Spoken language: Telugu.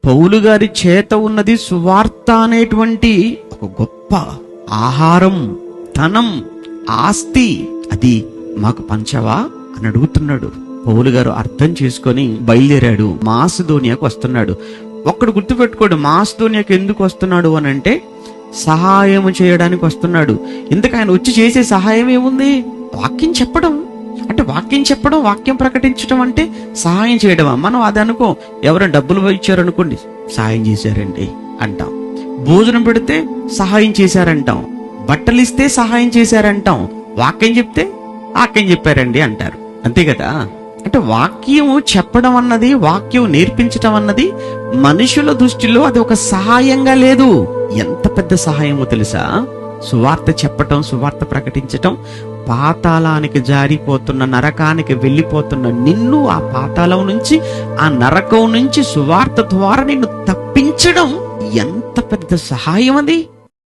పౌలు గారి చేత ఉన్నది సువార్త అనేటువంటి ఒక గొప్ప ఆహారం, ధనం, ఆస్తి. అది మాకు పంచవా అని అడుగుతున్నాడు. పౌలు గారు అర్థం చేసుకొని బయలుదేరాడు. మాసిదోనియాకు వస్తున్నాడు. ఒక్కడు గుర్తుపెట్టుకోడు, మాసిదోనియాకు ఎందుకు వస్తున్నాడు అని అంటే సహాయం చేయడానికి వస్తున్నాడు. ఎందుకు ఆయన వచ్చి చేసే సహాయం ఏముంది? వాక్యం చెప్పడం. అంటే వాక్యం చెప్పడం, వాక్యం ప్రకటించడం అంటే సహాయం చేయడమా? మనం అది అనుకో. ఎవరైనా డబ్బులు ఇచ్చారనుకోండి, సహాయం చేశారండి అంటాం. భోజనం పెడితే సహాయం చేశారంటాం. బట్టలు ఇస్తే సహాయం చేశారంటాం. వాక్యం చెప్తే వాక్యం చెప్పారండి అంటారు. అంతే కదా? అంటే వాక్యం చెప్పడం అన్నది, వాక్యం నేర్పించడం అన్నది మనుషుల దృష్టిలో అది ఒక సహాయంగా లేదు. ఎంత పెద్ద సహాయమో తెలుసా? సువార్త చెప్పటం, సువార్త ప్రకటించటం, పాతాళానికి జారిపోతున్న, నరకానికి వెళ్ళిపోతున్న నిన్ను ఆ పాతాళం నుంచి, ఆ నరకం నుంచి సువార్త ద్వారా నిన్ను తప్పించడం ఎంత పెద్ద సహాయం అది.